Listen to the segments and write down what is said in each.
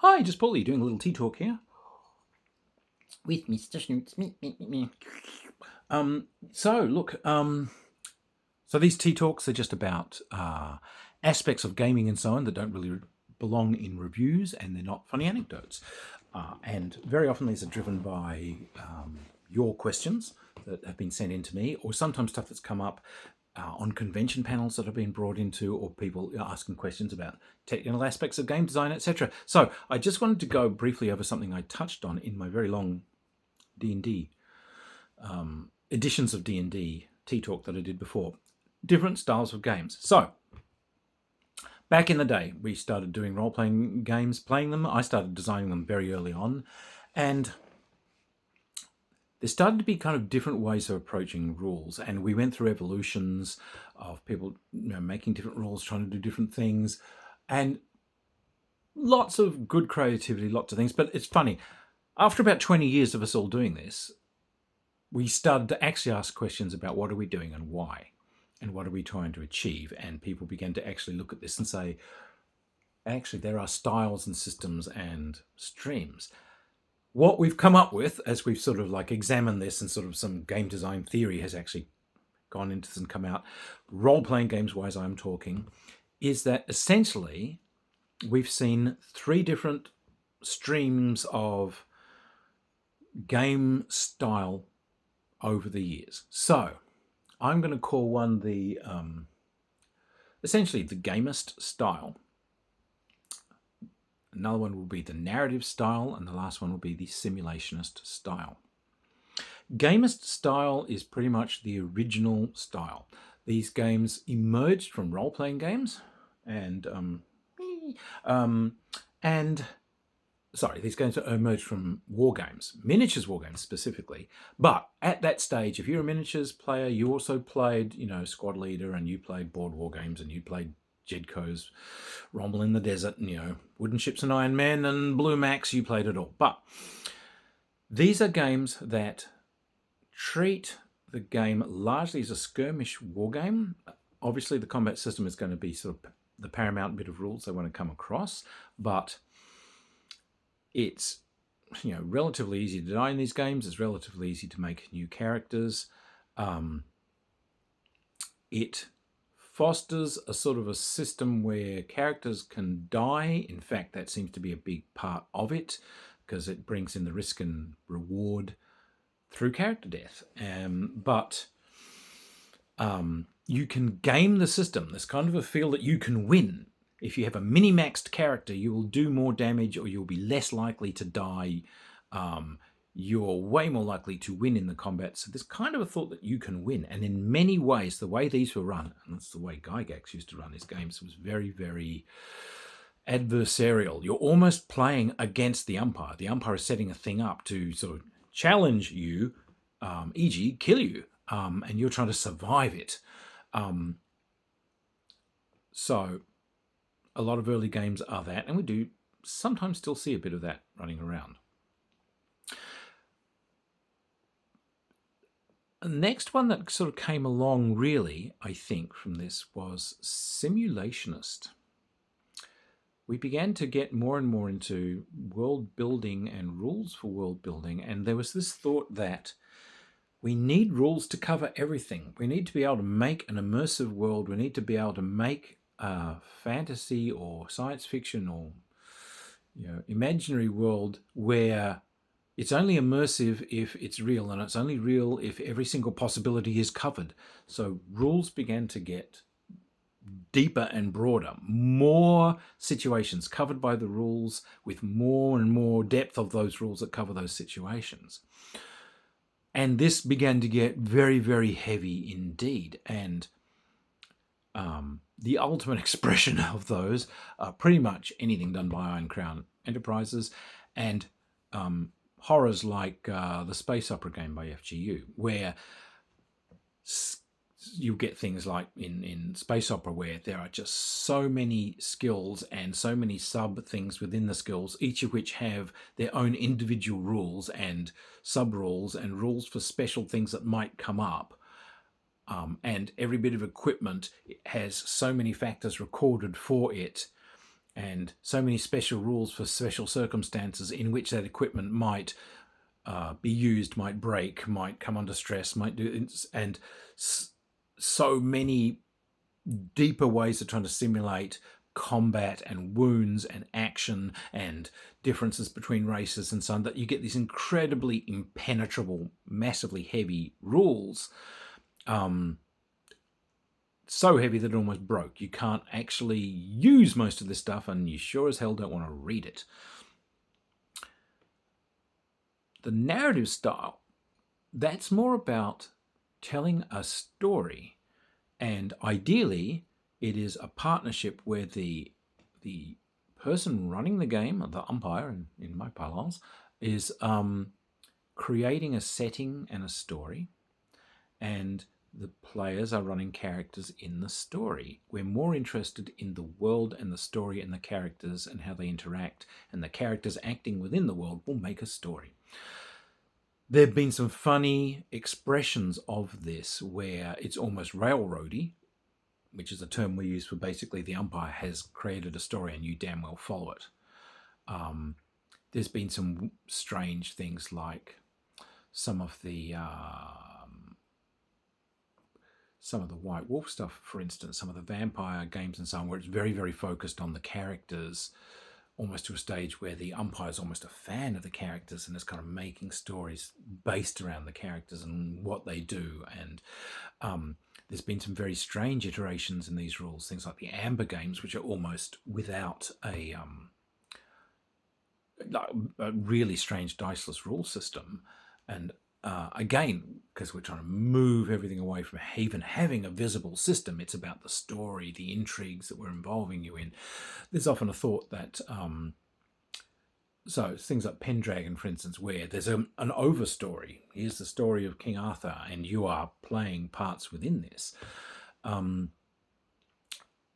Hi, just Paulie doing a little tea talk here with Mr. Schnoots. Me. So look, so these tea talks are just about aspects of gaming and so on that don't really belong in reviews, and they're not funny anecdotes. And very often these are driven by your questions that have been sent in to me, or sometimes stuff that's come up on convention panels that have been brought into, or people asking questions about technical aspects of game design, etc. So I just wanted to go briefly over something I touched on in my very long D&D editions of D&D tea talk that I did before. Different styles of games. So back in the day, we started doing role-playing games, playing them. I started designing them very early on, and there started to be kind of different ways of approaching rules, and we went through evolutions of people making different rules, trying to do different things, and lots of good creativity, lots of things. But it's funny, after about 20 years of us all doing this, we started to actually ask questions about what are we doing and why, and what are we trying to achieve, and people began to actually look at this and say, actually, there are styles and systems and streams. What we've come up with, as we've sort of like examined this, and sort of some game design theory has actually gone into this and come out, role-playing games wise I'm talking, is that essentially we've seen three different streams of game style over the years. So I'm going to call one the essentially the Gamest style. Another one will be the narrative style, and the last one will be the simulationist style. Gamest style is pretty much the original style. These games emerged from role-playing games, and these games emerged from war games, miniatures war games specifically. But at that stage, if you're a miniatures player, you also played, Squad Leader, and you played board war games, and you played Jedco's Rumble in the Desert, and Wooden Ships and Iron Men and Blue Max, you played it all. But these are games that treat the game largely as a skirmish war game. Obviously, the combat system is going to be sort of the paramount bit of rules they want to come across, but it's relatively easy to design these games. It's relatively easy to make new characters. It fosters a sort of a system where characters can die. In fact, that seems to be a big part of it, because it brings in the risk and reward through character death. But you can game the system. There's kind of a feel that you can win. If you have a mini-maxed character, you will do more damage, or you'll be less likely to die. You're way more likely to win in the combat. So there's kind of a thought that you can win. And in many ways, the way these were run, and that's the way Gygax used to run his games, was very, very adversarial. You're almost playing against the umpire. The umpire is setting a thing up to sort of challenge you, e.g. kill you, and you're trying to survive it. So a lot of early games are that, and we do sometimes still see a bit of that running around. The next one that sort of came along, really, I think, from this was simulationist. We began to get more and more into world building and rules for world building, and there was this thought that we need rules to cover everything. We need to be able to make an immersive world. We need to be able to make a fantasy or science fiction or imaginary world where it's only immersive if it's real, and it's only real if every single possibility is covered. So rules began to get deeper and broader, more situations covered by the rules, with more and more depth of those rules that cover those situations. And this began to get very, very heavy indeed. And the ultimate expression of those are pretty much anything done by Iron Crown Enterprises, and horrors like the space opera game by FGU, where you get things like in space opera, where there are just so many skills and so many sub things within the skills, each of which have their own individual rules and sub rules and rules for special things that might come up. And every bit of equipment has so many factors recorded for it, and so many special rules for special circumstances in which that equipment might be used, might break, might come under stress, might do, and so many deeper ways of trying to simulate combat and wounds and action and differences between races and so on, that you get these incredibly impenetrable, massively heavy rules. So heavy that it almost broke. You can't actually use most of this stuff, and you sure as hell don't want to read it. The narrative style, that's more about telling a story, and ideally it is a partnership where the person running the game, the umpire in my parlance, is creating a setting and a story, and the players are running characters in the story. We're more interested in the world and the story and the characters and how they interact, and the characters acting within the world will make a story. There have been some funny expressions of this where it's almost railroady, which is a term we use for basically the umpire has created a story and you damn well follow it. There's been some strange things like some of the White Wolf stuff, for instance, some of the vampire games and so on, where it's very, very focused on the characters, almost to a stage where the umpire is almost a fan of the characters and is kind of making stories based around the characters and what they do. And there's been some very strange iterations in these rules, things like the Amber games, which are almost without a really strange diceless rule system. And again, because we're trying to move everything away from even having a visible system, it's about the story, the intrigues that we're involving you in. There's often a thought that, so things like Pendragon, for instance, where there's an overstory. Here's the story of King Arthur, and you are playing parts within this.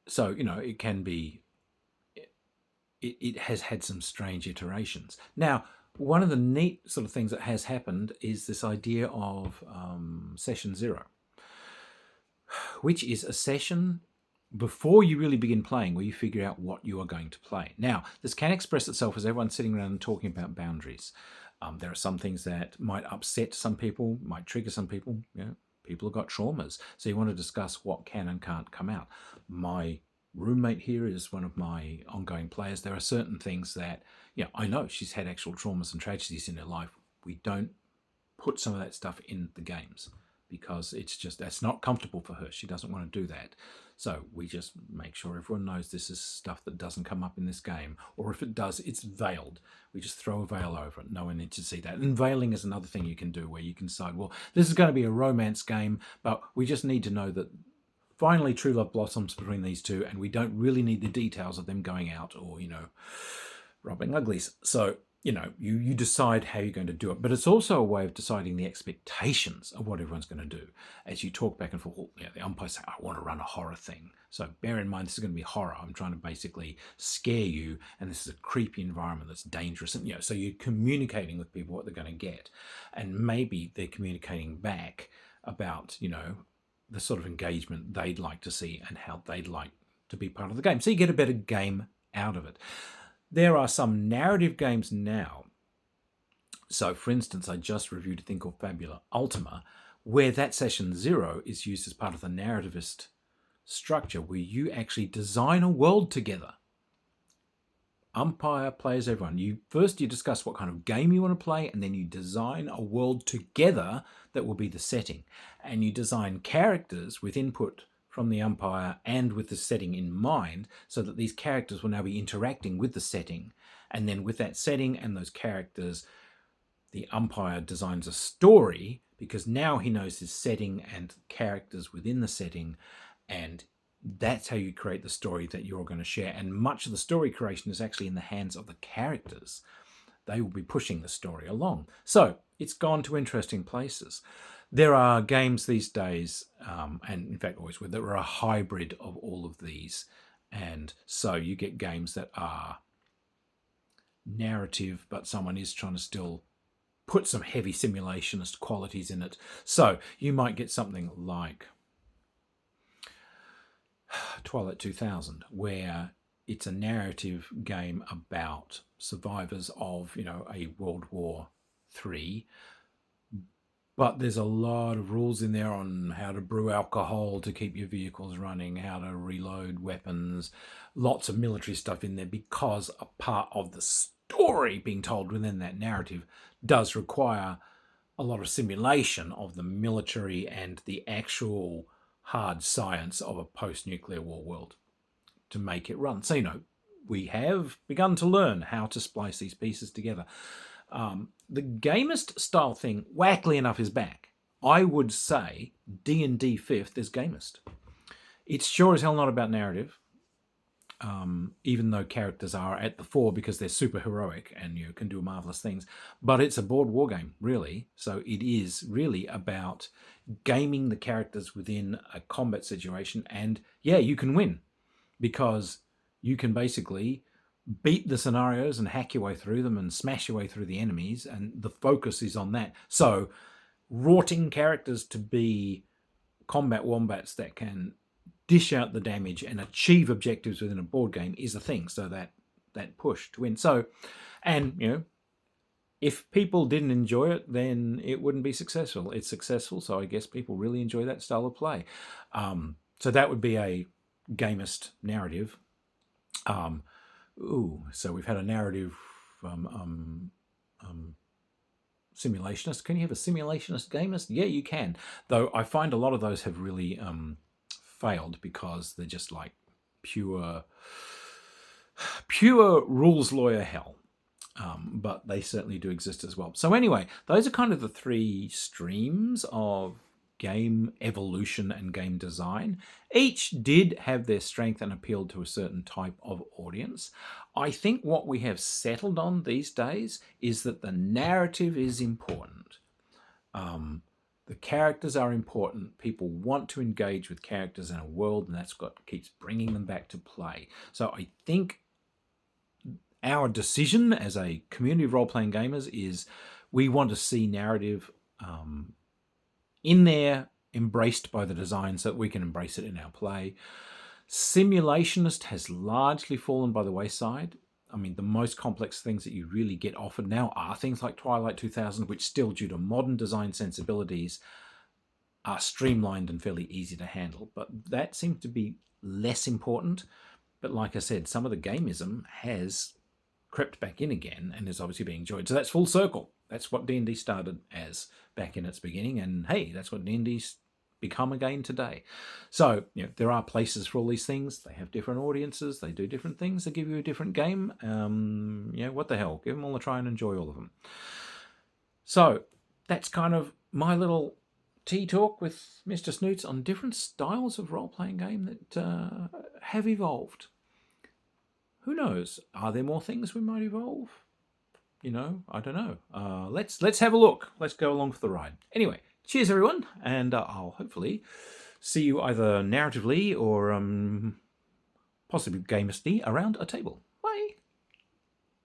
So, you know, it can be, it has had some strange iterations. Now, one of the neat sort of things that has happened is this idea of session 0, which is a session before you really begin playing where you figure out what you are going to play. Now, this can express itself as everyone sitting around and talking about boundaries. There are some things that might upset some people, might trigger some people. You know, people have got traumas. So you want to discuss what can and can't come out. My roommate here is one of my ongoing players. There are certain things that, you know, I know she's had actual traumas and tragedies in her life. We don't put some of that stuff in the games because it's just, that's not comfortable for her. She doesn't want to do that. So we just make sure everyone knows this is stuff that doesn't come up in this game. Or if it does, it's veiled. We just throw a veil over it. No one needs to see that. And veiling is another thing you can do where you can decide, well, this is going to be a romance game, but we just need to know that finally true love blossoms between these two, and we don't really need the details of them going out or, you know, rubbing uglies. So, you know, you decide how you're going to do it. But it's also a way of deciding the expectations of what everyone's going to do. As you talk back and forth, well, you know, the umpire say, I want to run a horror thing. So bear in mind, this is going to be horror. I'm trying to basically scare you, and this is a creepy environment that's dangerous. And, you know, so you're communicating with people what they're going to get. And maybe they're communicating back about, you know, the sort of engagement they'd like to see and how they'd like to be part of the game. So you get a better game out of it. There are some narrative games now. So, for instance, I just reviewed a thing called Fabula Ultima, where that session 0 is used as part of the narrativist structure, where you actually design a world together. Umpire, players, everyone. You discuss what kind of game you want to play, and then you design a world together that will be the setting. And you design characters with input from the umpire and with the setting in mind, so that these characters will now be interacting with the setting. And then with that setting and those characters, the umpire designs a story, because now he knows his setting and characters within the setting, and that's how you create the story that you're going to share. And much of the story creation is actually in the hands of the characters. They will be pushing the story along. So it's gone to interesting places. There are games these days, and in fact always were, that are a hybrid of all of these. And so you get games that are narrative, but someone is trying to still put some heavy simulationist qualities in it. So you might get something like Twilight 2000, where it's a narrative game about survivors of, a World War III. But there's a lot of rules in there on how to brew alcohol to keep your vehicles running, how to reload weapons, lots of military stuff in there, because a part of the story being told within that narrative does require a lot of simulation of the military and the actual hard science of a post-nuclear war world to make it run. So, we have begun to learn how to splice these pieces together. The Gamest style thing, wackily enough, is back. I would say D&D 5th is Gamest. It's sure as hell not about narrative, even though characters are at the fore because they're super heroic and can do marvelous things. But it's a board war game, really. So it is really about gaming the characters within a combat situation. And yeah, you can win because you can basically beat the scenarios and hack your way through them and smash your way through the enemies, and the focus is on that. So rorting characters to be combat wombats that can dish out the damage and achieve objectives within a board game is a thing. So that push to win. So, and if people didn't enjoy it, then it wouldn't be successful. It's successful, so I guess people really enjoy that style of play. So that would be a Gamest narrative. So we've had a narrative simulationist. Can you have a simulationist Gamest? Yeah, you can. Though I find a lot of those have really failed because they're just like pure rules lawyer hell. But they certainly do exist as well. So anyway, those are kind of the three streams of game evolution and game design. Each did have their strength and appealed to a certain type of audience. I think what we have settled on these days is that the narrative is important. The characters are important. People want to engage with characters in a world, and that's what keeps bringing them back to play. So I think our decision as a community of role-playing gamers is we want to see narrative in there, embraced by the design so that we can embrace it in our play. Simulationist has largely fallen by the wayside. I mean, the most complex things that you really get offered now are things like Twilight 2000, which still, due to modern design sensibilities, are streamlined and fairly easy to handle. But that seems to be less important. But like I said, some of the gamism has crept back in again and is obviously being enjoyed. So that's full circle. That's what D&D started as back in its beginning, and hey, that's what D&D's become again today. So there are places for all these things. They have different audiences. They do different things. They give you a different game. What the hell? Give them all a try and enjoy all of them. So that's kind of my little tea talk with Mr. Snoots on different styles of role-playing game that have evolved. Who knows? Are there more things we might evolve? I don't know. Let's have a look. Let's go along for the ride. Anyway, cheers everyone, and I'll hopefully see you either narratively or possibly gamestly around a table.